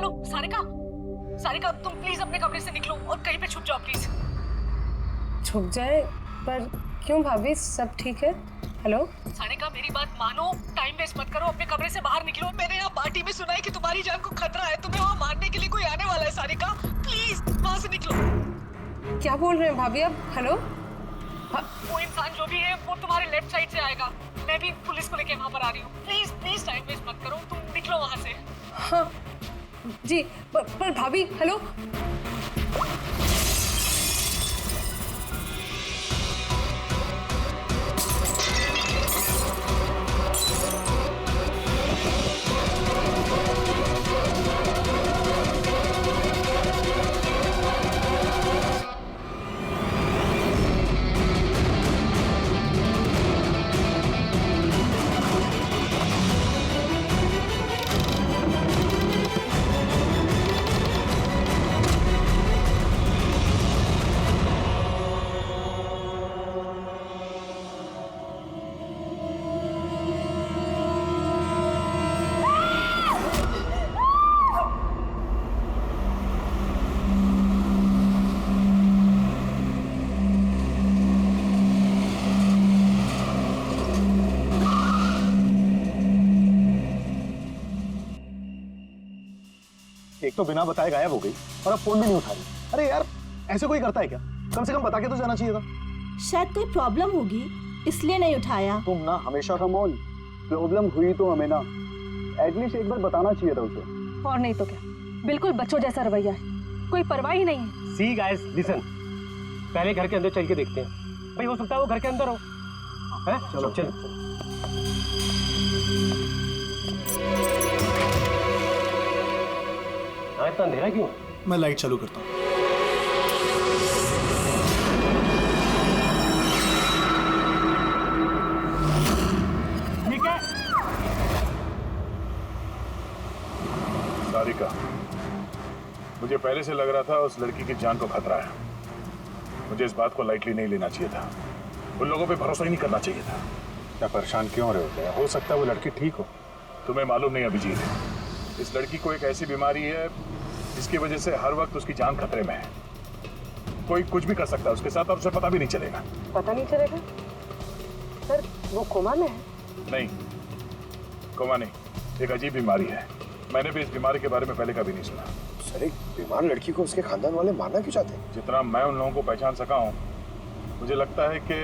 Hello Sarika, Sarika तुम please अपने कमरे से निकलो और कहीं पे छुप जाओ प्लीज। छुप जाए? पर क्यों भाभी, सब ठीक है? हेलो सारिका मेरी बात मानो, टाइम वेस्ट मत करो, अपने कमरे से बाहर निकलो। मैंने यहाँ पार्टी में सुना है कि तुम्हारी जान को खतरा है, तुम्हें वहाँ मारने के लिए कोई आने वाला है। सारिका प्लीज वहाँ से निकलो। क्या बोल रहे हैं भाभी आप? हेलो वो इंसान जो भी है वो तुम्हारे लेफ्ट साइड से आएगा। मैं भी पुलिस को लेके वहाँ पर आ रही हूँ। प्लीज प्लीज टाइम वेस्ट मत करो, तुम निकलो वहाँ से। हाँ जी, पर भाभी हेलो। एक तो बिना बताए गायब हो गई और अब फोन भी नहीं उठा रही। अरे यार, ऐसे कोई करता है क्या? कम से कम बता के तो जाना चाहिए था। शायद कोई प्रॉब्लम होगी इसलिए नहीं उठाया। तुम ना हमेशा कमोल, प्रॉब्लम हुई तो हमें ना एटलीस्ट एक बार बताना चाहिए था उसे। और नहीं तो क्या, बिल्कुल बच्चों जैसा रवैया है, कोई परवाह ही नहीं है। सी गाइस लिसन, पहले घर के अंदर चल के देखते हैं। भाई हो सकता है वो घर के अंदर हो। हैं? चलो चलो। इतना अंधेरा क्यों? मैं लाइट चालू करता हूँ। ठीक है। सारिका, मुझे पहले से लग रहा था उस लड़की की जान को खतरा है। मुझे इस बात को लाइटली नहीं लेना चाहिए था, उन लोगों पे भरोसा ही नहीं करना चाहिए था। क्या परेशान क्यों हो रहे होते हैं? हो सकता है वो लड़की ठीक हो। तुम्हें मालूम नहीं अभिजीत, इस लड़की को एक ऐसी बीमारी है जिसकी वजह से हर वक्त उसकी जान खतरे में है। कोई कुछ भी कर सकता है उसके साथ और उसे पता भी नहीं चलेगा। पता नहीं चलेगा? सर वो कोमा में है? नहीं, कोमा नहीं, एक अजीब बीमारी है। मैंने भी इस बीमारी के बारे में पहले कभी नहीं सुना। सर, एक बीमार लड़की को उसके खानदान वाले मारना क्यों चाहते हैं? जितना मैं उन लोगों को पहचान सका हूँ, मुझे लगता है कि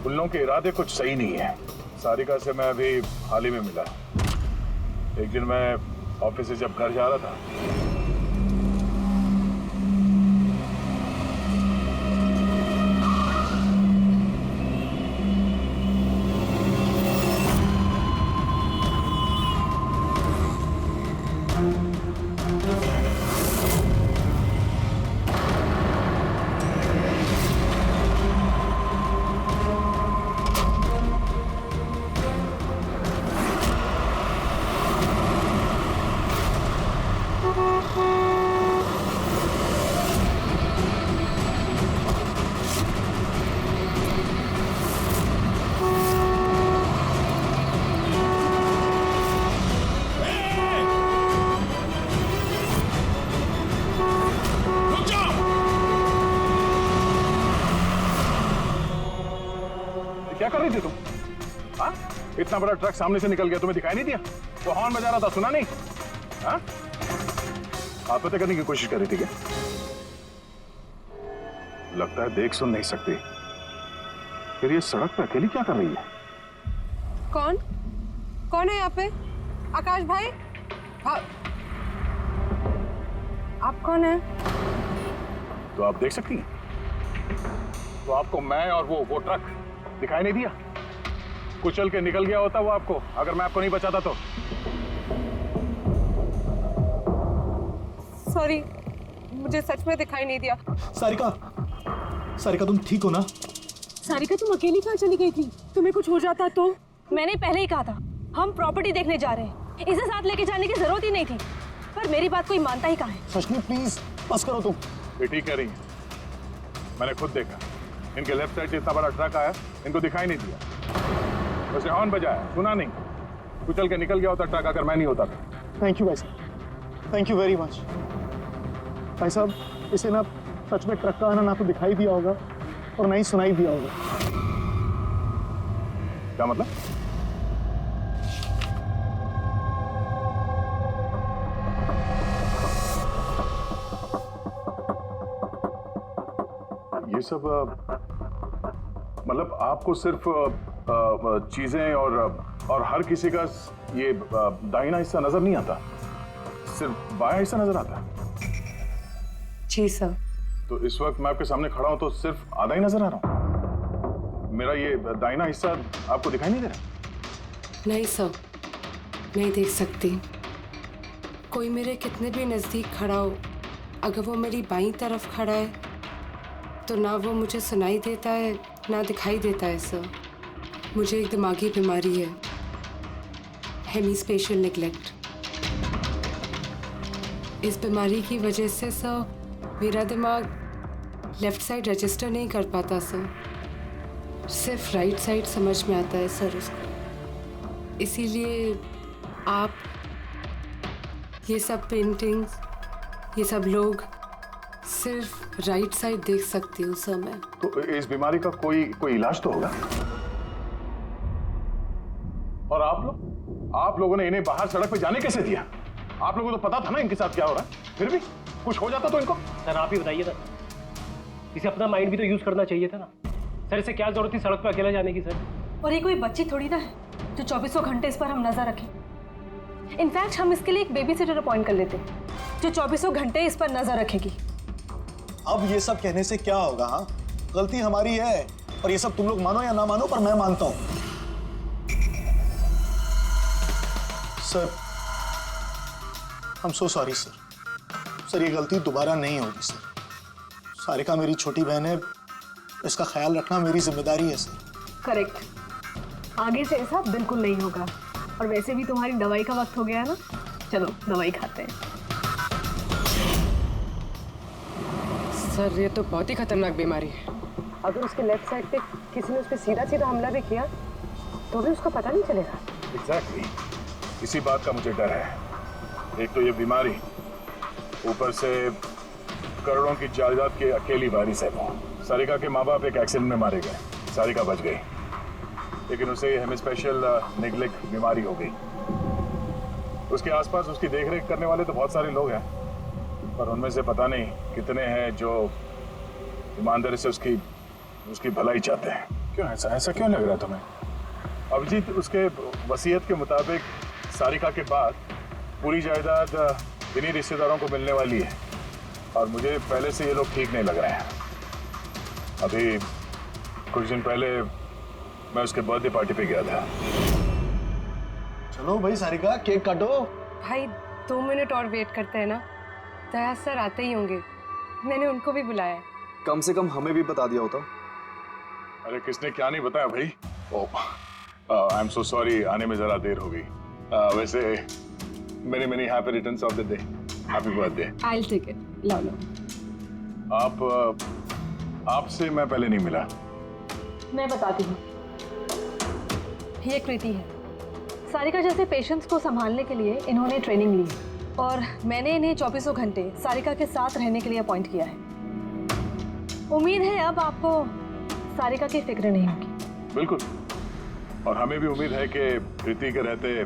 उन लोगों के इरादे कुछ सही नहीं है। सारिका से मैं अभी हाल ही में मिला। एक दिन मैं ऑफिस से जब घर जा रहा था, क्या कर रही थी तुम? हाँ, इतना बड़ा ट्रक सामने से निकल गया, तुम्हें दिखाई नहीं दिया? वो हॉर्न बजा रहा था, सुना नहीं? हाँ, आत्महत्या करने की कोशिश कर रही थी क्या? लगता है देख सुन नहीं सकती। फिर ये सड़क पे अकेली क्या कर रही है? कौन कौन है यहाँ पे? आकाश भाई, आप कौन है? तो आप देख सकती हैं? तो आपको मैं और वो ट्रक दिखाई नहीं दिया? कुचल के निकल गया होता वो आपको, अगर मैं आपको नहीं बचाता तो। सॉरी, मुझे सच में दिखाई नहीं दिया। सारिका, सारिका तुम ठीक हो ना? सारिका तुम अकेली कहाँ चली गई थी? तुम्हें कुछ हो जाता तो? मैंने पहले ही कहा था हम प्रॉपर्टी देखने जा रहे हैं, इसे साथ लेके जाने की जरूरत ही नहीं थी, पर मेरी बात कोई मानता ही कहाँ है। सचनी प्लीज बस करो तुम। ये ठीक कह रही है, मैंने खुद देखा। इनके लेफ्ट साइड से इतना बड़ा ट्रक आया, इनको दिखाई नहीं दिया। उसने हॉर्न बजाया, सुना नहीं। कुचल के निकल गया होता ट्रक अगर मैं नहीं होता तो। थैंक यू भाई साहब। Thank you very much. भाई साहब, इसे ना सच में ट्रक का आना ना तो दिखाई दिया होगा और ना ही सुनाई दिया होगा। क्या मतलब? ये सब मतलब आपको सिर्फ चीजें और हर किसी का ये दाहिना हिस्सा नजर नहीं आता, सिर्फ बायां हिस्सा नजर आता है। जी सर। तो इस वक्त मैं आपके सामने खड़ा हूं तो सिर्फ आधा ही नजर आ रहा हूं। मेरा ये दाहिना हिस्सा आपको दिखाई नहीं दे रहा? नहीं सर, नहीं देख सकती। कोई मेरे कितने भी नज़दीक खड़ा हो, अगर वो मेरी बाईं तरफ खड़ा है तो ना वो मुझे सुनाई देता है ना दिखाई देता है सर। मुझे एक दिमागी बीमारी है, हेमीस्पेशियल नेग्लेक्ट। इस बीमारी की वजह से सर मेरा दिमाग लेफ्ट साइड रजिस्टर नहीं कर पाता सर, सिर्फ राइट साइड समझ में आता है सर उसको। इसीलिए आप ये सब पेंटिंग्स, ये सब लोग सिर्फ राइट साइड देख सकती हूँ सर मैं। तो इस बीमारी का कोई इलाज तो होगा। और आप लोगों ने इन्हें बाहर सड़क पे जाने कैसे दिया? आप लोगों को तो पता था ना इनके साथ क्या हो रहा है, फिर भी कुछ हो जाता तो इनको। सर आप ही बताइए ना, इसे अपना माइंड भी तो यूज करना चाहिए था ना। सर इसे क्या जरूरत थी सड़क पे अकेला जाने की सर? और ये कोई बच्ची थोड़ी ना है जो 24 घंटे इस पर हम नजर रखें। इनफैक्ट हम इसके लिए एक बेबी सिटर अपॉइंट कर लेते जो 24 घंटे इस पर नजर रखेगी। अब ये सब कहने से क्या होगा? हाँ, गलती हमारी है और ये सब तुम लोग मानो या ना मानो पर मैं मानता हूं। Sir, I am so sorry sir. Sir ये गलती दोबारा नहीं होगी सर। सारिका मेरी छोटी बहन है, इसका ख्याल रखना मेरी जिम्मेदारी है सर। करेक्ट, आगे से ऐसा बिल्कुल नहीं होगा। और वैसे भी तुम्हारी दवाई का वक्त हो गया है ना, चलो दवाई खाते हैं। सर ये तो बहुत ही खतरनाक बीमारी है। अगर उसके लेफ्ट साइड पे किसी ने उस पर सीधा सीधा हमला भी किया तो भी उसका पता नहीं चलेगा। एग्जैक्टली, इसी बात का मुझे डर है। एक तो ये बीमारी, ऊपर से करोड़ों की जायदाद की अकेली वारिस है वो। सारिका के माँ बाप एक एक्सीडेंट में मारे गए, सारिका बच गई, लेकिन उसे हेमीस्पेशियल नेग्लेक्ट बीमारी हो गई। उसके आसपास उसकी देखरेख करने वाले तो बहुत सारे लोग हैं, पर उनमें से पता नहीं कितने हैं जो ईमानदारी से उसकी भलाई चाहते हैं। क्यों ऐसा क्यों लग रहा है तुम्हें? अभिजीत, उसके वसीयत के मुताबिक सारिका के बाद पूरी जायदाद इन्हीं रिश्तेदारों को मिलने वाली है, और मुझे पहले से ये लोग ठीक नहीं लग रहे हैं। अभी कुछ दिन पहले मैं उसके बर्थडे पार्टी पे गया था। चलो भाई सारिका, केक काटो। भाई 2 मिनट और वेट करते हैं ना, दया सर आते ही होंगे। मैंने उनको भी बुलाया। कम से कम हमें भी बता दिया होता। अरे किसने क्या नहीं बताया भाई। ओह, आई एम सो सॉरी, आने में जरा देर हो गई। वैसे many happy returns of the day, happy birthday. I will take it. लो लो। आपसे मैं पहले नहीं मिला। मैं बताती हूँ, ये कृति है। सारिका जैसे पेशेंट्स को संभालने के लिए इन्होंने ट्रेनिंग ली और मैंने इन्हें 24 घंटे सारिका के साथ रहने के लिए अपॉइंट किया है। उम्मीद है अब आपको सारिका की फिक्र नहीं होगी। बिल्कुल, और हमें भी उम्मीद है कि कृति के रहते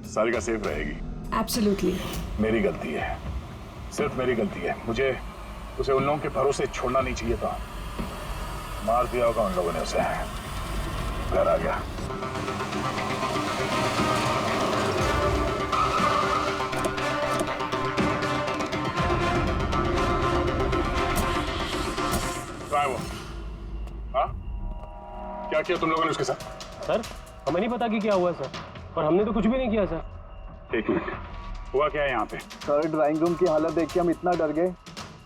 सारिका सेफ रहेगी। एब्सोल्युटली। मेरी गलती है, सिर्फ मेरी गलती है। मुझे उसे उन लोगों के भरोसे छोड़ना नहीं चाहिए था। मार दिया होगा उन लोगों ने उसे। घर आ गया। कहाँ है वो? हाँ, क्या किया तुम लोगों ने उसके साथ? सर हमें नहीं पता कि क्या हुआ सर, और हमने तो कुछ भी नहीं किया सर। एक मिनट, हुआ क्या है यहाँ पे? सर ड्राइंग रूम की हालत देख के हम इतना डर गए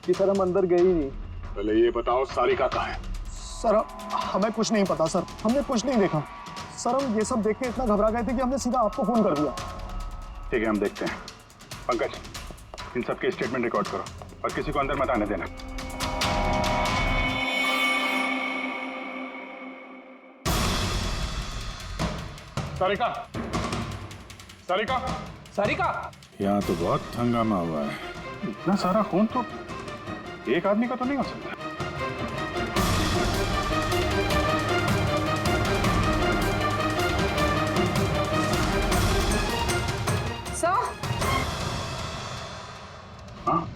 कि सर हम अंदर गए ही नहीं। पहले ये बताओ सारिका कहाँ है? सर हमें कुछ नहीं पता सर, हमने कुछ नहीं देखा सर। हम ये सब देख के इतना घबरा गए थे कि हमने सीधा आपको फोन कर दिया। ठीक है, हम देखते हैं। पंकज, इन सबके स्टेटमेंट रिकॉर्ड करो और किसी को अंदर मत आने देना। सारिका, सारिका, सारिका यहाँ तो बहुत हंगामा हुआ है। इतना सारा खून तो एक आदमी का तो नहीं हो सकता। हाँ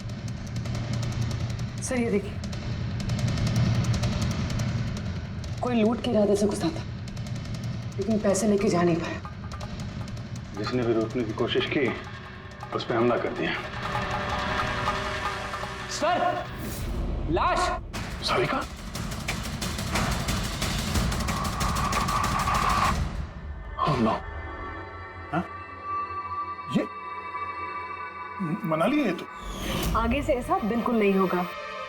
सर ये देखिए, कोई लूट के इरादे से घुसा था, लेकिन पैसे लेके जा नहीं पाया। जिसने भी रोकने की कोशिश की उस पर हमला कर दिया। सर लाश। सारिका? Oh no! हाँ? ये मनाली है तो? आगे से ऐसा बिल्कुल नहीं होगा,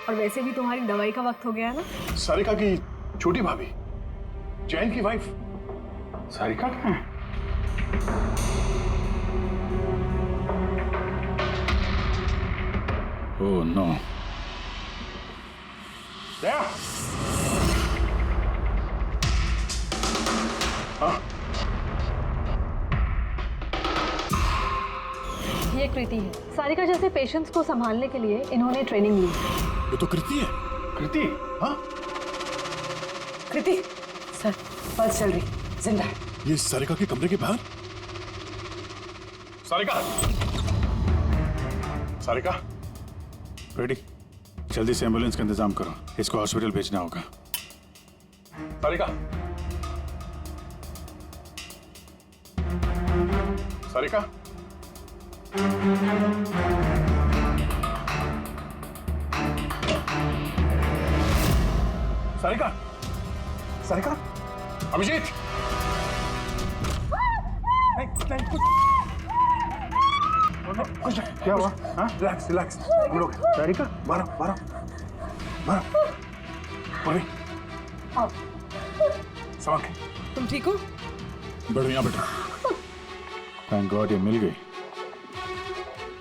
और वैसे भी तुम्हारी दवाई का वक्त हो गया है ना। सारिका की छोटी भाभी, जैन की वाइफ सारिका कहाँ है? Oh no! दया! हाँ? ये कृति है। सारिका जैसे पेशेंट्स को संभालने के लिए इन्होंने ट्रेनिंग ली। ये तो कृति है। कृति? हाँ? कृति सर, पल्स चल रही, जिंदा है। ये सारिका के कमरे के बाहर? सारिका! सारिका? रेडी? जल्दी से एम्बुलेंस का इंतजाम करो, इसको हॉस्पिटल भेजना होगा। सारिका! सारिका? सारिका? सारिका? अभिजीत! कुछ क्या हुआ? हाँ? रिलैक्स रिलैक्स, हम लोग सारिका मारो मारो मारो। पूर्वी संभाल के। तुम ठीक हो? बैठो यहाँ बैठो। थैंक गॉड ये मिल गई।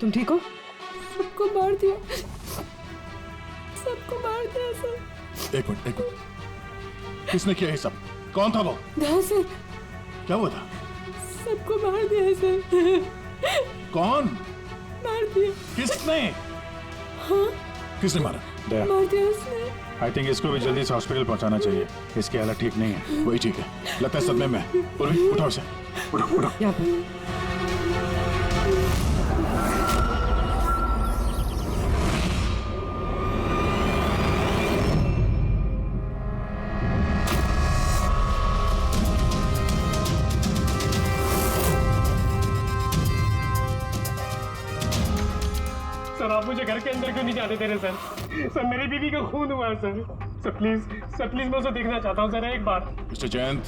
तुम ठीक हो? सबको मार दिया, सबको मार दिया सर। एक मिनट। किसने किया ये सब? कौन था वो? सर क्या हुआ था? सबको मार दिया सर। कौन मार दिया। किसने? हाँ? किसने मारा? दया, मार दिया उसने। आई थिंक इसको भी जल्दी से हॉस्पिटल पहुंचाना चाहिए। इसकी हालत ठीक नहीं है। वही ठीक है, लगता है सदमे में। पूर्वी उठाओ इसे, उठाओ। यहाँ पे सर, आप मुझे घर के अंदर क्यों नहीं जाने दे रहे सर? सर मेरी बीवी का खून हुआ है सर प्लीज मैं उसे देखना चाहता हूँ सर एक बार। मिस्टर जयंत,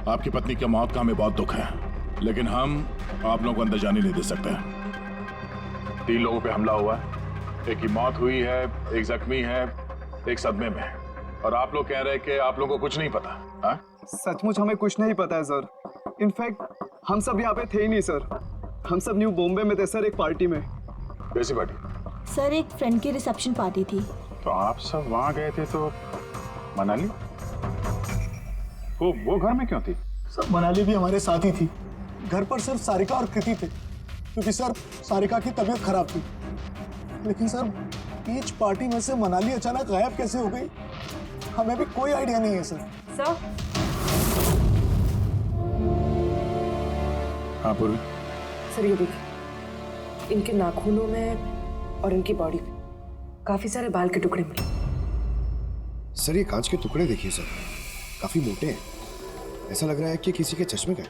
आपकी पत्नी की मौत का हमें बहुत दुख है, लेकिन हम आप लोगों को अंदर जाने नहीं दे सकते। 3 लोगों पे हमला हुआ है, एक की मौत हुई है, एक जख्मी है, एक सदमे में, और आप लोग कह रहे हैं कि आप लोगों को कुछ नहीं पता। हाँ? सचमुच हमें कुछ नहीं पता है सर। इनफैक्ट हम सब यहाँ पे थे ही नहीं सर। हम सब न्यू बॉम्बे में थे सर, एक पार्टी में। कैसी पार्टी? सर एक फ्रेंड की रिसेप्शन पार्टी थी। तो आप सब वहां गए थे तो मनाली वो घर में क्यों थी? सर मनाली भी हमारे साथ ही थी। घर पर सिर्फ सारिका और कृति थे, क्योंकि सर सारिका की तबीयत खराब थी। लेकिन सर बीच पार्टी में से मनाली अचानक गायब कैसे हो गई, हमें भी कोई आइडिया नहीं है सर। सर हाँ पूर्वी। सर ये देखिए, इनके नाखूनों में और इनकी बॉडी में काफी सारे बाल के टुकड़े मिले। सर ये कांच के टुकड़े देखिए सर, काफी मोटे हैं। ऐसा लग रहा है कि किसी के चश्मे का है।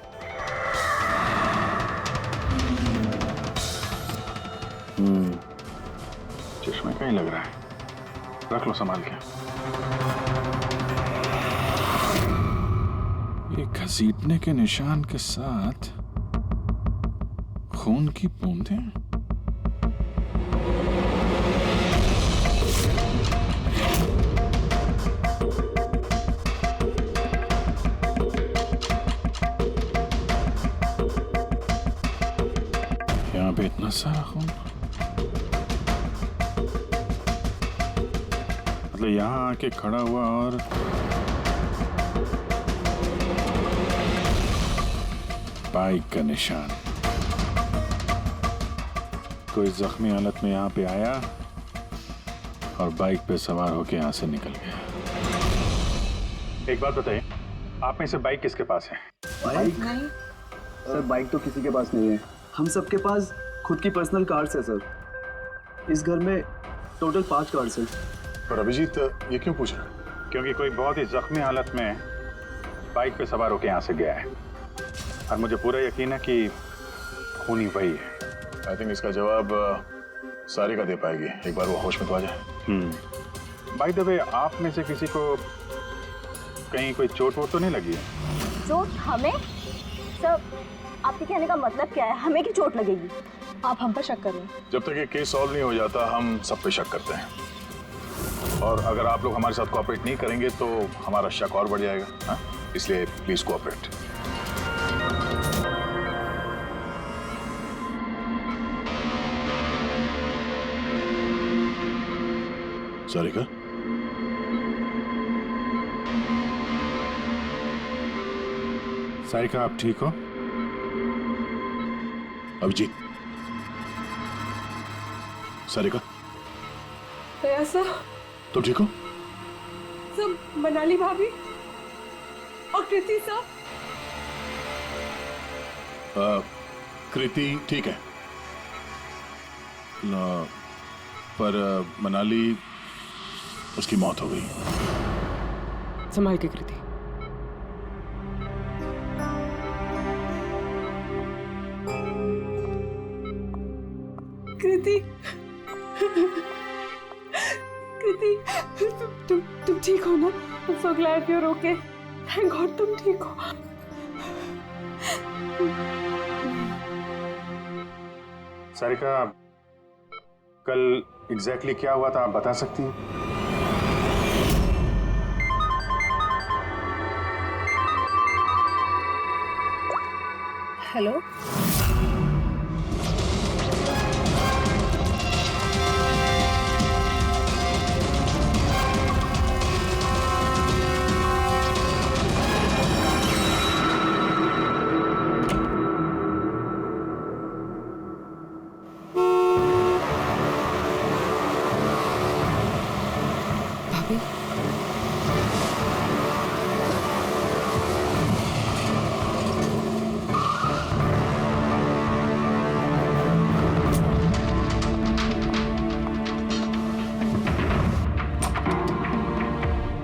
चश्मे का ही लग रहा है। रख लो संभाल के। ये घसीटने के निशान के साथ खून की बूंदें। यहाँ पे इतना सारा खून, मतलब यहाँ आके खड़ा हुआ और बाइक का निशान। कोई जख्मी हालत में यहाँ पे आया और बाइक पे सवार होके यहाँ से निकल गया। एक बात बताइए, आप में से बाइक किसके पास है? बाइक नहीं सर, बाइक तो किसी के पास नहीं है। हम सबके पास खुद की पर्सनल कार्स है सर। इस घर में टोटल 5 कार्स हैं। पर अभिजीत ये क्यों पूछ रहा? क्योंकि कोई बहुत ही जख्मी हालत में बाइक पे सवार होके यहाँ से गया है और मुझे पूरा यकीन है कि खूनी वही है। आई थिंक इसका जवाब सारिका दे पाएगी। एक बार वो होश में तो आ जाए। बाय द वे, आप में से किसी को कहीं कोई चोट वोट तो नहीं लगी है? चोट हमें? सर, आपके कहने का मतलब क्या है? हमें की चोट लगेगी? आप हम पर शक कर रहे हैं? जब तक ये केस सॉल्व नहीं हो जाता हम सब पे शक करते हैं, और अगर आप लोग हमारे साथ कोऑपरेट नहीं करेंगे तो हमारा शक और बढ़ जाएगा। हाँ? इसलिए प्लीज कोऑपरेट। सारिका, सारिका आप ठीक हो? अभिजीत, सारिका ऐसा तुम ठीक हो? सब मनाली भाभी और कृति साहब। कृति ठीक है, पर मनाली उसकी मौत हो गई। संभाल के कृति। कृति, कृति, तुम ठीक हो ना? I'm so glad you're okay. Thank God तुम ठीक हो। सारिका, कल एग्जैक्टली क्या हुआ था आप बता सकती हैं? हेलो, भाभी,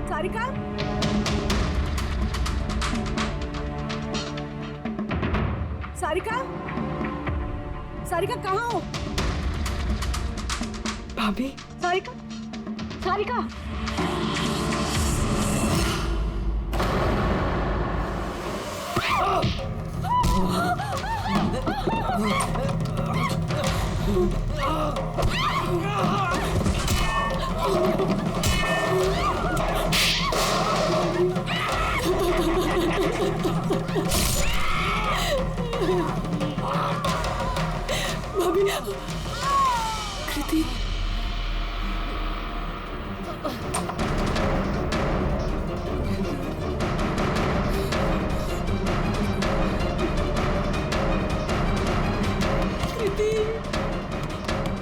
सारिका? सारिका? सारिका कहाँ हो? भाभी, सारिका? सारिका? भाभी, कृति, कृति,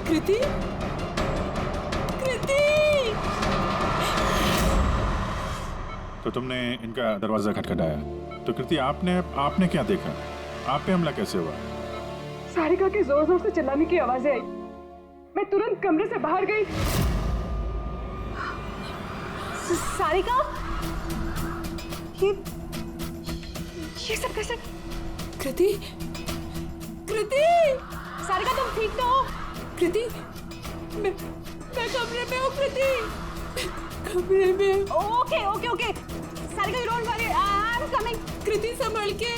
कृति, कृति। तो तुमने इनका दरवाजा खटखटाया, तो कृति आपने क्या देखा? आप पे हमला कैसे हुआ? सारिका के जोर जोर से चिल्लाने की आवाजें आई। मैं तुरंत कमरे से बाहर गई। सारिका? ये सब कैसे? कृति, कृति, सारिका तुम ठीक तो हो? कृति, मैं कमरे में हूँ। कृति, कमरे में। Okay okay okay Sarika, you don't worry, I am coming. Kriti संभल के,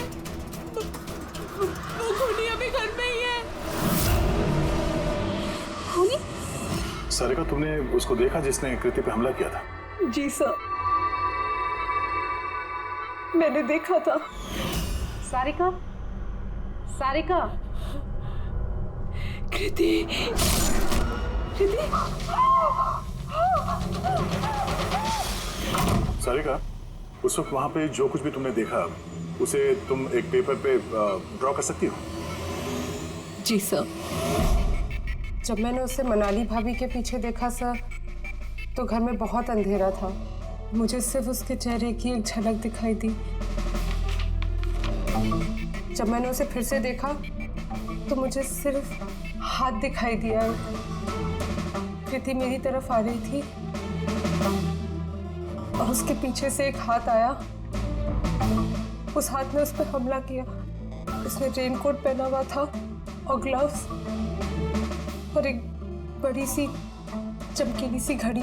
वो खूनी अभी घर में ही है। खूनी? सारिका, तुमने उसको देखा जिसने कृति पे हमला किया था? जी सर, मैंने देखा था। सारिका, सारिका, कृति, कृति, सारिका, उस वक्त वहां पे जो कुछ भी तुमने देखा उसे तुम एक पेपर पे ड्रॉ कर सकती हो? जी सर। जब मैंने उसे मनाली भाभी के पीछे देखा सर, तो घर में बहुत अंधेरा था। मुझे सिर्फ उसके चेहरे की एक झलक दिखाई दी। जब मैंने उसे फिर से देखा तो मुझे सिर्फ हाथ दिखाई दिया। कृति मेरी तरफ आ रही थी और उसके पीछे से एक हाथ आया। उस हाथ ने उस पर हमला किया। उसने रेनकोट पहना हुआ था और ग्लव्स और एक बड़ी सी चमकीली सी घड़ी।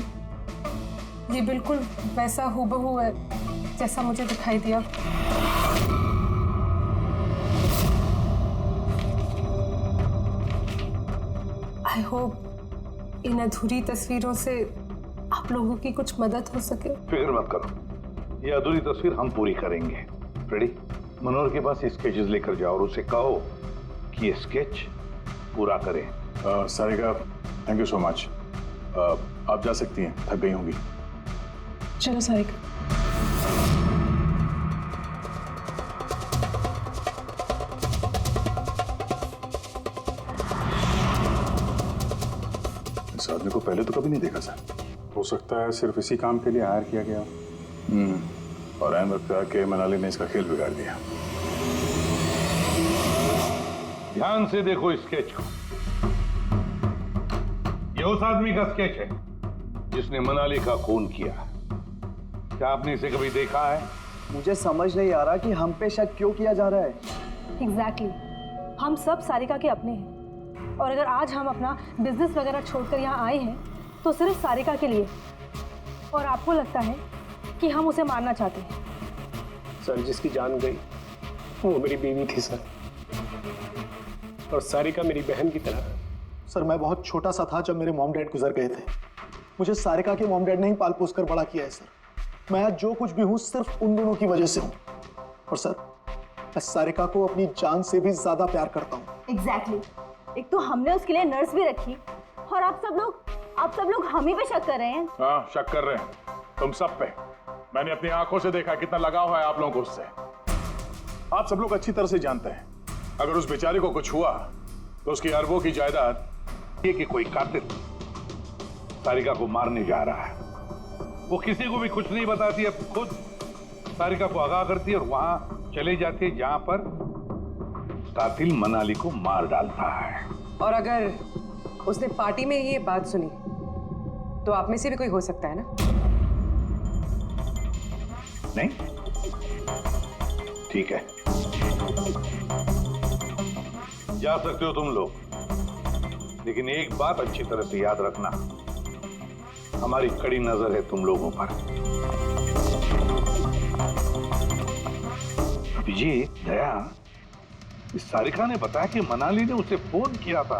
ये बिल्कुल वैसा हूबहू है जैसा मुझे दिखाई दिया। आई होप इन अधूरी तस्वीरों से आप लोगों की कुछ मदद हो सके। फिक्र मत करो, ये अधूरी तस्वीर हम पूरी करेंगे। रेडी? मनोहर के पास स्केचेस लेकर जाओ और उसे कहो कि ये स्केच पूरा करे। Sarika, thank you so much. आप जा सकती हैं, थक गई होंगी। चलो सारिका। इस आदमी को पहले तो कभी नहीं देखा सर। हो सकता है सिर्फ इसी काम के लिए हायर किया गया। और ऐन वक्त आके मनाली ने इसका खेल बिगाड़ दिया। ध्यान से देखो स्केच को। ये उस आदमी का स्केच है जिसने मनाली का खून किया। क्या आपने इसे कभी देखा है? मुझे समझ नहीं आ रहा कि हम पे शक क्यों किया जा रहा है। एग्जैक्टली हम सब सारिका के अपने हैं और अगर आज हम अपना बिजनेस वगैरह छोड़कर यहाँ आए हैं तो सिर्फ सारिका के लिए। और आपको लगता है कि हम उसे मारना चाहते हैं? सर, जिसकी जान गई वो मेरी बीवी थी सर, और सारिका मेरी बहन की तरह। सर मैं बहुत छोटा सा था जब मेरे मॉम डैड गुजर गए थे। मुझे सारिका के मॉम डैड ने ही पाल पोस कर बड़ा किया है सर। मैं आज जो कुछ भी हूँ सिर्फ उन दोनों की वजह से हूँ। और सर मैं सारिका को अपनी जान से भी ज्यादा प्यार करता हूँ। एग्जैक्टली। एक तो हमने उसके लिए नर्स भी रखी और आप सब लोग हम ही पे शक कर रहे हैं। हाँ, शक कर रहे हैं तुम सब पे। मैंने अपनी आंखों से देखा कितना लगाव है आप लोगों को उससे। आप सब लोग अच्छी तरह से जानते हैं अगर उस बेचारे को कुछ हुआ तो उसकी अरबों की जायदाद ये कि कोई कातिल सारिका को मारने जा रहा है। वो किसी को भी कुछ नहीं बताती, अब खुद सारिका को आगाह करती है और वहां चले जाती है जहां पर कातिल मनाली को मार डालता है। और अगर उसने पार्टी में ये बात सुनी तो आप में से भी कोई हो सकता है ना? नहीं? ठीक है, जा सकते हो तुम लोग, लेकिन एक बात अच्छी तरह से याद रखना, हमारी कड़ी नजर है तुम लोगों पर। विजय, दया, इस सारिका ने बताया कि मनाली ने उसे फोन किया था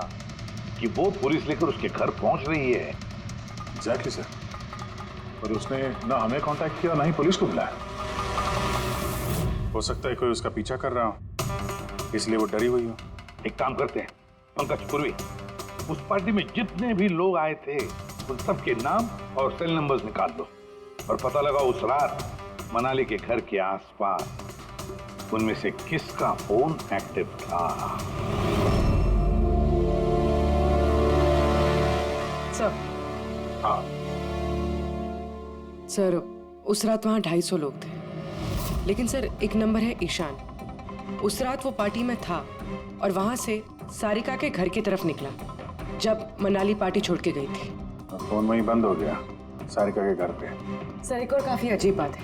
कि वो पुलिस लेकर उसके घर पहुंच रही है। एग्जैक्टली सर, पर उसने ना हमें कांटेक्ट किया ना ही पुलिस को बुलाया। हो सकता है कोई उसका पीछा कर रहा हो, इसलिए वो डरी हुई हो। एक काम करते हैं पंकज, पूर्वी, उस पार्टी में जितने भी लोग आए थे उन सबके नाम और सेल नंबर्स निकाल दो और पता लगा उस रात मनाली के घर के आसपास उनमें से किसका फोन एक्टिव था। सर, हाँ सर, उस रात वहाँ 250 लोग थे, लेकिन सर एक नंबर है ईशान। उस रात वो पार्टी में था और वहाँ से सारिका के घर की तरफ निकला जब मनाली पार्टी छोड़ के गई थी। फोन वहीं बंद हो गया सारिका के घर पे। सर एक और काफी अजीब बात है,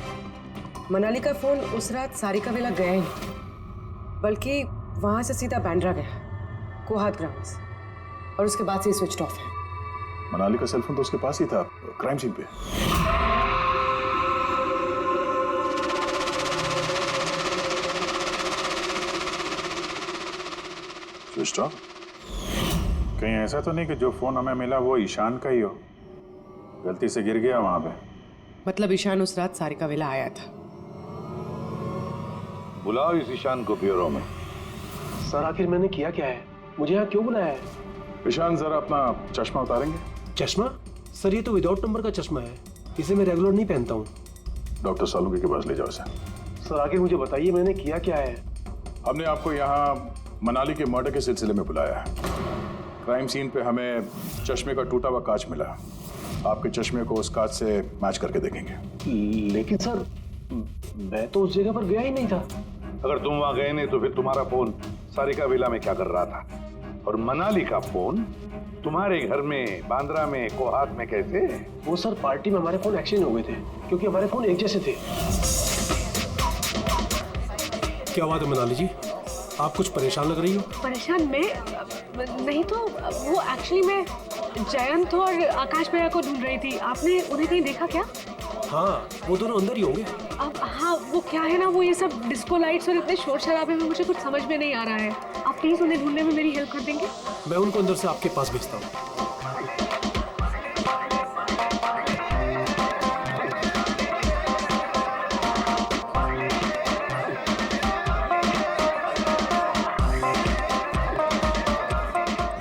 मनाली का फोन उस रात सारिका विला गया ही नहीं, बल्कि वहाँ से सीधा बांद्रा गया, कोहात ग्राउंड्स, और उसके बाद से स्विच ऑफ है। मनाली का सेलफोन तो उसके पास ही था क्राइम सीन पे। Switch off? कहीं ऐसा तो नहीं कि जो फोन हमें मिला वो ईशान का ही हो, गलती से गिर गया वहां पे? मतलब ईशान उस रात सारिका विला आया था। बुलाओ इस ईशान को ब्यूरो में। सर आखिर मैंने किया क्या है? मुझे यहाँ क्यों बुलाया है? ईशान जरा अपना चश्मा उतारेंगे? चश्मा? सर ये तो विदाउट नंबर का चश्मा है, इसे मैं रेगुलर नहीं पहनता हूँ। डॉक्टर सालुंके के पास ले जाओ इसे। सर आखिर मुझे बताइए मैंने किया क्या है? हमने आपको यहाँ मनाली के मर्डर के सिलसिले में बुलाया है। क्राइम सीन पे हमें चश्मे का टूटा हुआ कांच मिला। आपके चश्मे को उस कांच से मैच करके देखेंगे। लेकिन सर, मैं तो उस जगह पर गया ही नहीं था। अगर तुम वहां गए नहीं तो फिर तुम्हारा फोन सारिका विला में क्या कर रहा था? और मनाली का फोन तुम्हारे घर में बांद्रा में कोहात में कैसे? वो सर, पार्टी में हमारे फोन एक्सचेंज हो गए थे क्योंकि हमारे फोन एक जैसे थे। क्या बात है मनाली जी, आप कुछ परेशान लग रही हो? परेशान मैं नहीं तो वो एक्चुअली मैं जयंत और आकाश भैया को ढूंढ रही थी। आपने उन्हें कहीं देखा क्या? हाँ, वो दोनों अंदर ही होंगे। अब हाँ, वो क्या है ना, वो ये सब डिस्को लाइट्स और इतने शोर शराबे में मुझे कुछ समझ में नहीं आ रहा है। आप प्लीज उन्हें ढूंढने में मेरी हेल्प कर देंगे? मैं उनको अंदर से आपके पास भेजता हूँ।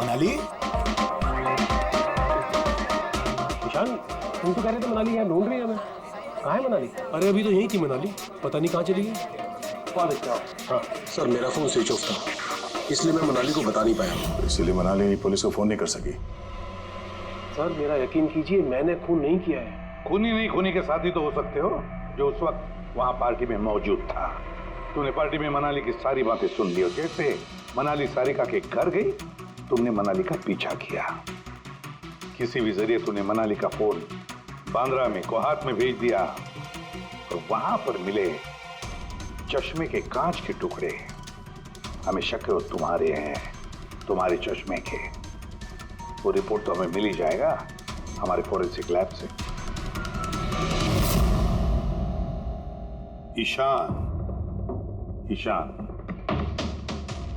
मनाली, ईशान, तुम तो कह रहे थे मनाली यहाँ ढूंढ रही है हमें। कहाँ है मनाली? अरे अभी तो यही थी मनाली, पता नहीं कहाँ चली गई। हाँ सर, मेरा फोन स्विच ऑफ था, इसलिए मैं मनाली को बता नहीं पाया। इसीलिए मनाली पुलिस को फोन नहीं कर सकी। सर मेरा यकीन कीजिए, मैंने खून नहीं किया है। खूनी नहीं, खूनी के साथी तो हो सकते हो जो उस वक्त वहां पार्टी में मौजूद था। तूने पार्टी में मनाली की सारी बातें सुन ली और जैसे मनाली सारिका के घर गई तुमने मनाली का पीछा किया। किसी भी जरिए तूने मनाली का फोन बांद्रा में कोहात में भेज दिया और वहां पर मिले चश्मे के कांच के टुकड़े हमें शक है तुम्हारे हैं, तुम्हारे चश्मे के। वो रिपोर्ट तो हमें मिल ही जाएगा हमारे फोरेंसिक लैब से। ईशान,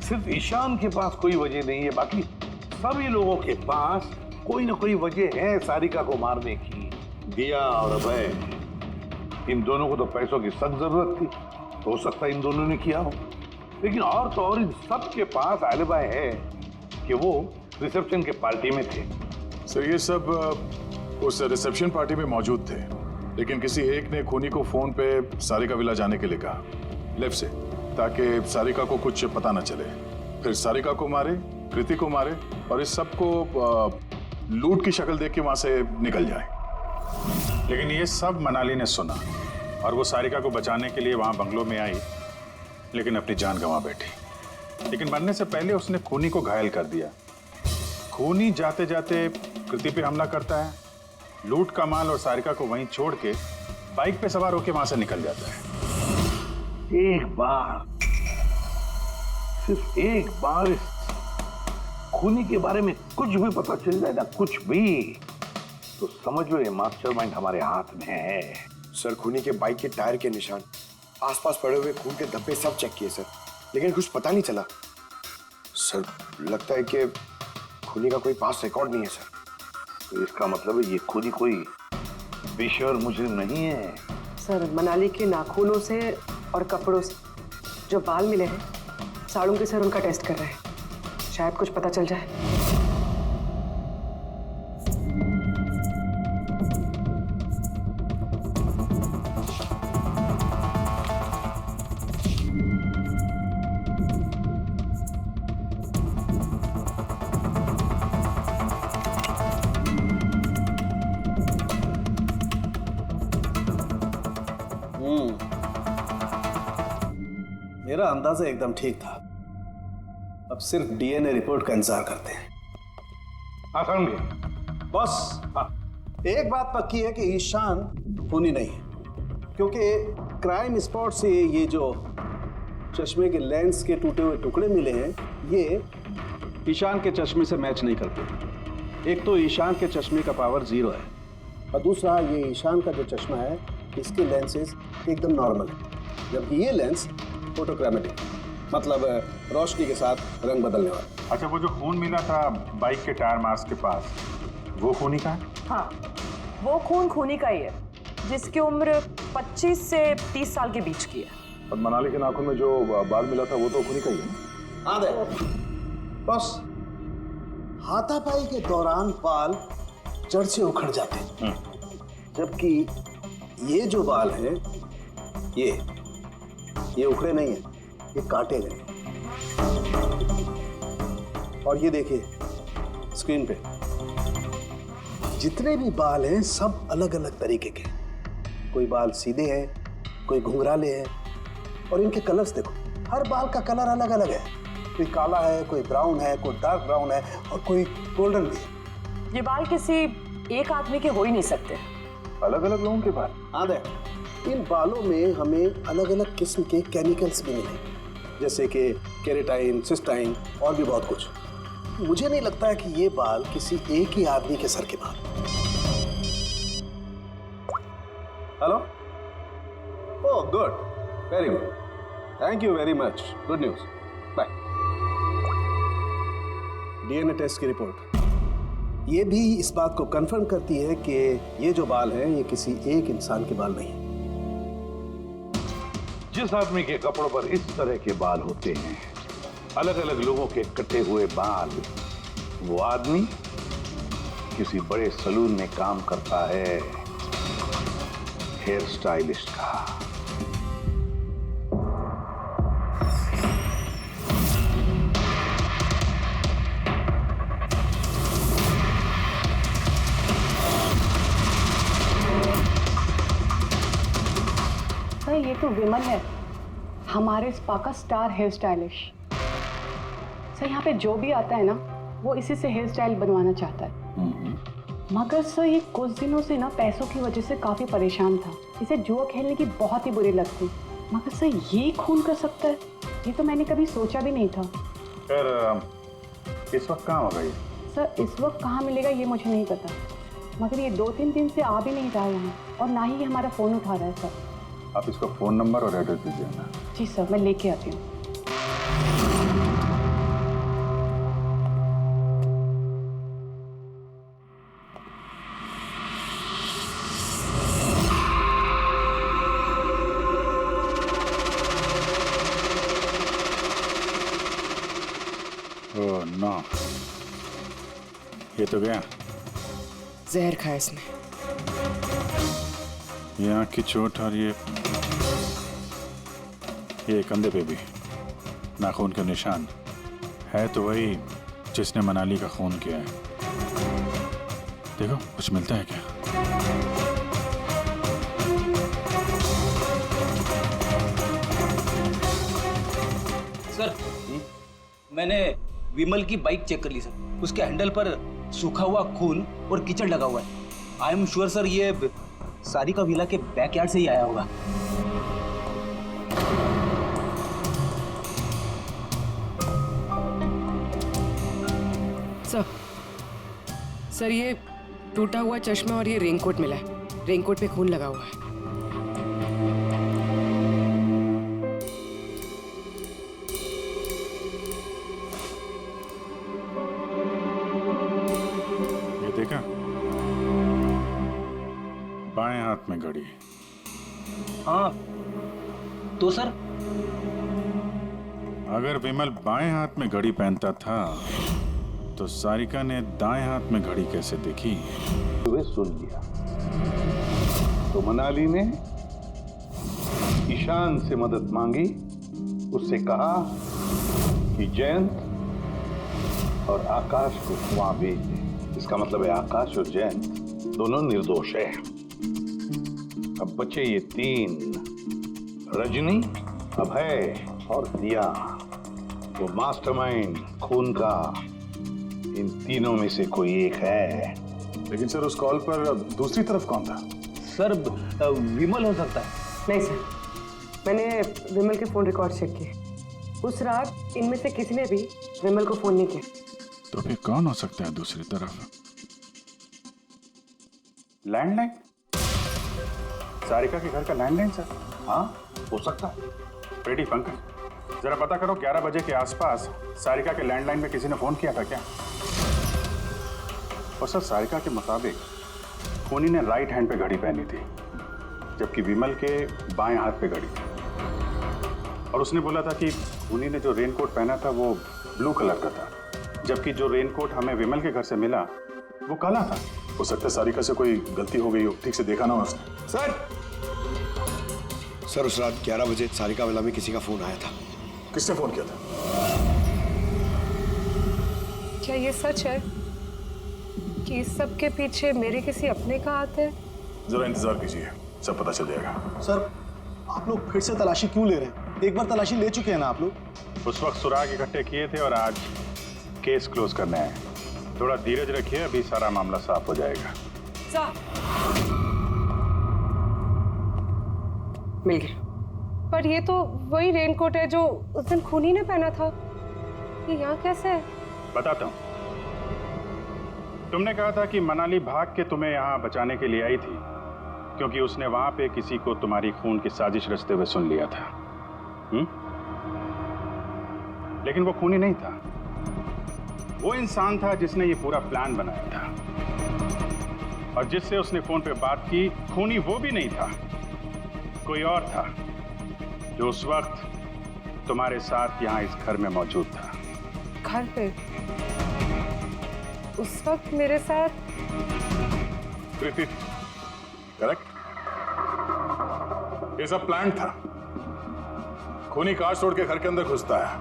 सिर्फ ईशान के पास कोई वजह नहीं है, बाकी सभी लोगों के पास कोई ना कोई वजह है सारिका को मारने की। दिया और अभय, इन दोनों को तो पैसों की सख्त जरूरत थी, तो हो सकता है इन दोनों ने किया हो। लेकिन और तो और इन सब के पास एलिबाई है कि वो रिसेप्शन के पार्टी में थे। सर ये सब उस रिसेप्शन पार्टी में मौजूद थे, लेकिन किसी एक ने खूनी को फोन पे सारिका विला जाने के लिए कहा लेफ्ट से, ताकि सारिका को कुछ पता न चले। फिर सारिका को मारे, कृति को मारे और इस सब को लूट की शक्ल देख के वहां से निकल जाए। लेकिन ये सब मनाली ने सुना और वो सारिका को बचाने के लिए वहां बंगलों में आई, लेकिन अपनी जान गंवा बैठी। लेकिन मरने से पहले उसने खूनी को घायल कर दिया। खूनी जाते जाते कृति पे हमला करता है, लूट का माल और सारिका को वहीं छोड़ के बाइक पे सवार होकर वहां से निकल जाता है। एक बार, सिर्फ एक बार इस खूनी के बारे में कुछ भी पता चल जाए ना, कुछ भी, तो समझ लो ये मास्टरमाइंड हमारे हाथ में है। सर खूनी के बाइक के टायर के निशान, आसपास पड़े हुए खून के धब्बे सब चेक किए सर, लेकिन कुछ पता नहीं चला। सर लगता है कि खूनी का कोई पास रिकॉर्ड नहीं है सर। तो इसका मतलब है ये खूनी कोई पेशेवर मुजरिम नहीं है। सर मनाली के नाखूनों से और कपड़ों से जो बाल मिले हैं, साड़ों के सर उनका टेस्ट कर रहे हैं, शायद कुछ पता चल जाए। मेरा अंदाजा एकदम ठीक था। अब सिर्फ डीएनए रिपोर्ट का इंतजार करते हैं। बॉस, एक बात पक्की है कि ईशान खूनी नहीं है, क्योंकि क्राइम स्पॉट से ये जो चश्मे के लेंस के टूटे हुए टुकड़े मिले हैं, ये ईशान के चश्मे से मैच नहीं करते। एक तो ईशान के चश्मे का पावर 0 है और दूसरा ये ईशान का जो चश्मा है इसके लेंसेज एकदम नॉर्मल है, जबकि ये लेंस फोटोक्रोमेटिक, मतलब रोशनी के साथ रंग बदलने वाला। अच्छा, वो जो खून मिला था बाइक के टायर मार्क्स के पास, वो खूनी का है? हाँ, वो खून खूनी का ही है, जिसकी उम्र 25 से 30 साल के बीच की है। और मनाली के नाखून में जो बाल मिला था वो तो खूनी का ही है। हाँ दे बस, हाथापाई के दौरान बाल जड़ से उखड़ जाते हैं, जबकि ये जो बाल हैं ये उखड़े नहीं है, ये काटे गए। और ये देखिए, स्क्रीन पे जितने भी बाल हैं सब अलग अलग तरीके के। कोई बाल सीधे हैं, कोई घुंघराले हैं, और इनके कलर्स देखो, हर बाल का कलर अलग अलग है। कोई काला है, कोई ब्राउन है, कोई डार्क ब्राउन है, और कोई गोल्डन भी है। ये बाल किसी एक आदमी के हो ही नहीं सकते। अलग अलग लोगों के बाल? हाँ देख, इन बालों में हमें अलग अलग किस्म के केमिकल्स भी मिले, जैसे कि केराटिन, सिस्टाइन और भी बहुत कुछ। मुझे नहीं लगता है कि ये बाल किसी एक ही आदमी के सर के बाल। Hello? Oh good, very good, thank you very much, good news, bye. DNA test की रिपोर्ट ये भी इस बात को कंफर्म करती है कि ये जो बाल हैं ये किसी एक इंसान के बाल नहीं है। जिस आदमी के कपड़ों पर इस तरह के बाल होते हैं, अलग अलग लोगों के कटे हुए बाल, वो आदमी किसी बड़े सलून में काम करता है, हेयर स्टाइलिस्ट का। सर ये तो विमल है, हमारे स्पा का स्टार हेयर स्टाइलिश। सर यहाँ पे जो भी आता है ना, वो इसी से हेयर स्टाइल बनवाना चाहता है। मगर सर ये कुछ दिनों से ना पैसों की वजह से काफी परेशान था। इसे जुआ खेलने की बहुत ही बुरी लत थी। मगर सर ये खून कर सकता है, ये तो मैंने कभी सोचा भी नहीं था। फिर इस वक्त कहाँ होगा ये? सर इस वक्त कहाँ मिलेगा ये मुझे नहीं पता, मगर ये 2-3 दिन से आ भी नहीं रहा है यहाँ, और ना ही हमारा फोन उठा रहा है। सर आप इसको फोन नंबर और एड्रेस दीजिए ना। जी सर, मैं लेके आती हूँ। ओह नो, ये तो गया। जहर खाया इसने। ये आँख की चोट और ये कंधे पे भी नाखून के निशान है, तो वही जिसने मनाली का खून किया है। देखो कुछ मिलता है क्या? सर मैंने विमल की बाइक चेक कर ली सर, उसके हैंडल पर सूखा हुआ खून और कीचड़ लगा हुआ है। आई एम श्योर सर ये सारिका विला के बैकयार्ड से ही आया होगा। सर ये टूटा हुआ चश्मा और ये रेनकोट मिला है, रेनकोट पे खून लगा हुआ है। ये देखा, बाएं हाथ में घड़ी। हाँ तो सर अगर विमल बाएं हाथ में घड़ी पहनता था तो सारिका ने दाएं हाथ में घड़ी कैसे देखी? वे सुन लिया तो मनाली ने ईशान से मदद मांगी, उससे कहा कि जयंत और आकाश को वहां भेज दे। इसका मतलब है आकाश और जयंत दोनों निर्दोष है। अब बचे ये 3, रजनी, अभय और दिया। वो मास्टरमाइंड खून का इन तीनों में से कोई एक है। लेकिन सर उस कॉल पर दूसरी तरफ कौन था? सर विमल हो सकता है। नहीं सर, मैंने विमल के फोन रिकॉर्ड चेक किए, उस रात इनमें से किसी ने भी विमल को फोन नहीं किया। तो फिर कौन हो सकता है दूसरी तरफ? लैंडलाइन? सारिका के घर का लैंडलाइन सर? हाँ हो सकता है। रेडी पंकज, जरा पता करो 11 बजे के आसपास सारिका के लैंडलाइन में किसी ने फोन किया था क्या? और सर सारिका के मुताबिक खूनी ने राइट हैंड पे घड़ी पहनी थी, जबकि विमल के बाएं हाथ पे घड़ी थी। और उसने बोला था कि खूनी ने जो रेनकोट पहना था वो ब्लू कलर का था, जबकि जो रेनकोट हमें विमल के घर से मिला वो काला था। हो सकता है सारिका से कोई गलती हो गई हो, ठीक से देखा ना उसने। सर उस रात 11 बजे सारिका विला में किसी का फोन आया था। किसने फोन किया था? क्या ये सच है कि इस सब के पीछे मेरे किसी अपने का हाथ है? जरा इंतजार कीजिए, सब पता चल जाएगा। सर, आप लोग फिर से तलाशी क्यों ले रहे हैं? एक बार तलाशी ले चुके हैं ना आप लोग। उस वक्त सुराग इकट्ठे किए थे और आज केस क्लोज करने आए। थोड़ा धीरज रखिए, अभी सारा मामला साफ हो जाएगा। मिल गया। पर ये तो वही रेनकोट है जो उस दिन खूनी ने पहना था। ये यहाँ कैसे है? बताता हूँ। तुमने कहा था कि मनाली भाग के तुम्हें यहाँ बचाने के लिए आई थी, क्योंकि उसने वहां पे किसी को तुम्हारी खून की साजिश रचते हुए सुन लिया था। लेकिन वो खूनी नहीं था। वो इंसान था जिसने ये पूरा प्लान बनाया था, और जिससे उसने फोन पे बात की, खूनी वो भी नहीं था, कोई और था जो उस वक्त तुम्हारे साथ यहाँ इस घर में मौजूद था। घर पे? उस वक्त मेरे साथ? प्रीति, करेक्ट। ये सब प्लान था। खूनी कार छोड़ के घर के अंदर घुसता है,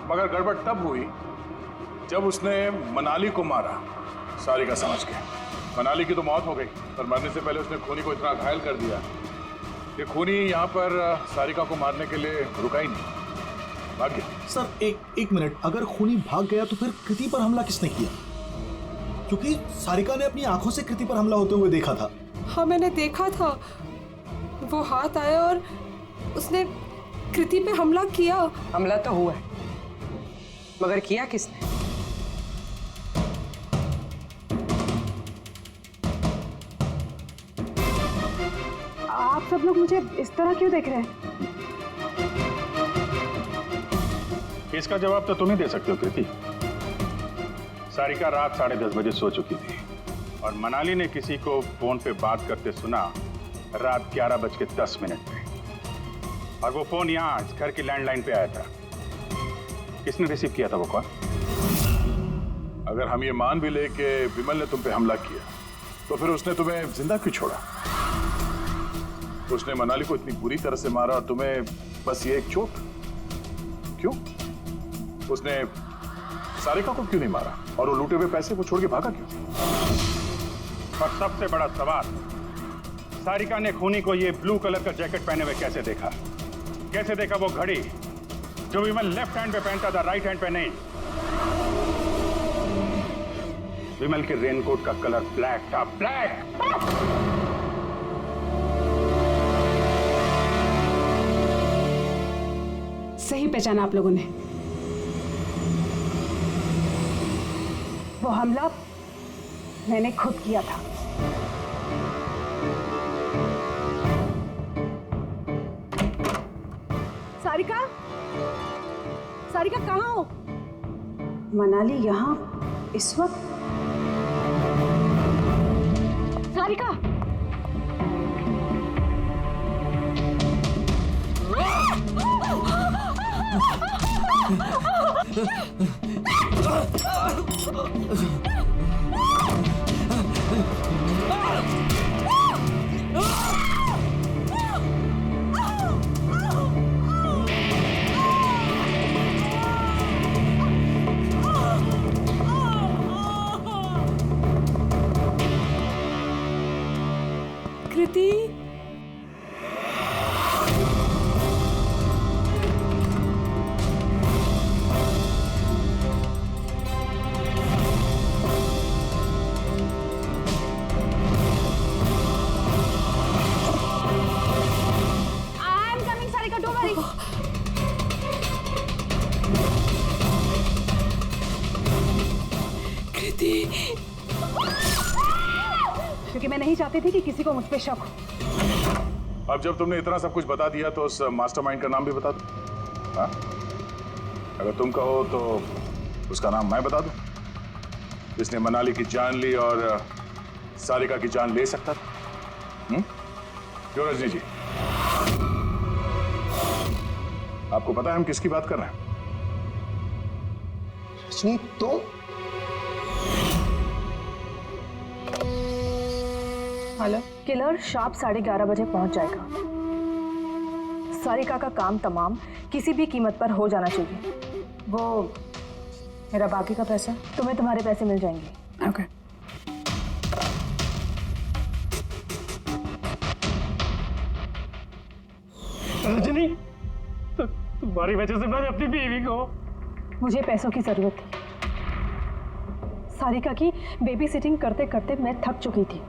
मगर गड़बड़ तब हुई जब उसने मनाली को मारा, सारिका समझ के। मनाली की तो मौत हो गई, पर मरने से पहले उसने खूनी को इतना घायल कर दिया कि खूनी यहाँ पर सारिका को मारने के लिए रुका ही नहीं, भाग गया। सर, एक मिनट, अगर खूनी भाग गया तो फिर कृति पर हमला किसने किया? क्योंकि सारिका ने अपनी आंखों से कृति पर हमला होते हुए देखा था। हाँ, मैंने देखा था। वो हाथ आया और उसने कृति पे हमला किया। हमला तो हुआ है, मगर किया किसने? आप सब लोग मुझे इस तरह क्यों देख रहे हैं? इसका जवाब तो तुम ही दे सकते हो कृति। सारिका रात 10:30 बजे सो चुकी थी और मनाली ने किसी को फोन पे बात करते सुना रात 11:10 पे, और वो फोन यहाँ इस घर की लैंडलाइन पे आया था। किसने रिसीव किया था वो कॉल? अगर हम ये मान भी ले कि विमल ने तुम पे हमला किया, तो फिर उसने तुम्हें जिंदा क्यों छोड़ा? उसने मनाली को इतनी बुरी तरह से मारा और तुम्हें बस ये एक चोट? क्यों? उसने सारिका को क्यों नहीं मारा? और वो लूटे हुए पैसे वो छोड़ के भागा क्यों? और सबसे बड़ा सवाल, सारिका ने खूनी को ये ब्लू कलर का जैकेट पहने हुए कैसे देखा? कैसे देखा वो घड़ी जो विमल लेफ्ट हैंड पे पहनता था, राइट हैंड पे नहीं? विमल के रेनकोट का कलर ब्लैक था, ब्लैक। सही पहचाना आप लोगों ने। वो हमला मैंने खुद किया था। सारिका, सारिका कहाँ हो? मनाली यहाँ इस वक्त? सारिका, कृति, क्योंकि मैं नहीं चाहती थी कि किसी को मुझ पे शक हो। अब जब तुमने इतना सब कुछ बता दिया तो उस मास्टरमाइंड का नाम भी बता दो। हाँ? अगर तुम कहो तो उसका नाम मैं बता दूं, जिसने मनाली की जान ली और सारिका की जान ले सकता था। क्यों रजनी जी, आपको पता है हम किसकी बात कर रहे हैं? रजनी, तो हेलो, किलर शार्प 11:30 बजे पहुंच जाएगा। सारिका का काम तमाम किसी भी कीमत पर हो जाना चाहिए। वो मेरा बाकी का पैसा, तुम्हें तुम्हारे पैसे मिल जाएंगे। ओके। रजनी, तो तुम्हारी वजह से मैंने अपनी बीवी को। मुझे पैसों की जरूरत थी। सारिका की बेबी सिटिंग करते करते मैं थक चुकी थी,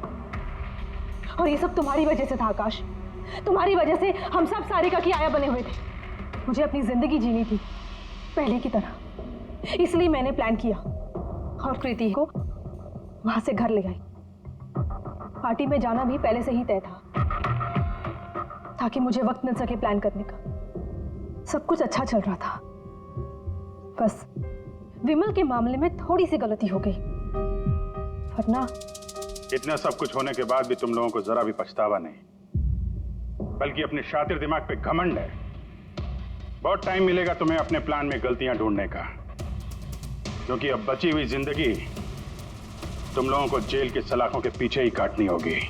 और ये सब तुम्हारी वजह से था आकाश। तुम्हारी वजह से हम सब सारिका की आया बने हुए थे। मुझे अपनी जिंदगी जीनी थी पहले की तरह, इसलिए मैंने प्लान किया और कृति को वहां से घर ले आई। पार्टी में जाना भी पहले से ही तय था, ताकि मुझे वक्त मिल सके प्लान करने का। सब कुछ अच्छा चल रहा था, बस विमल के मामले में थोड़ी सी गलती हो गई, वरना इतना सब कुछ होने के बाद भी तुम लोगों को जरा भी पछतावा नहीं, बल्कि अपने शातिर दिमाग पे घमंड है। बहुत टाइम मिलेगा तुम्हें अपने प्लान में गलतियां ढूंढने का, क्योंकि अब बची हुई जिंदगी तुम लोगों को जेल के सलाखों के पीछे ही काटनी होगी।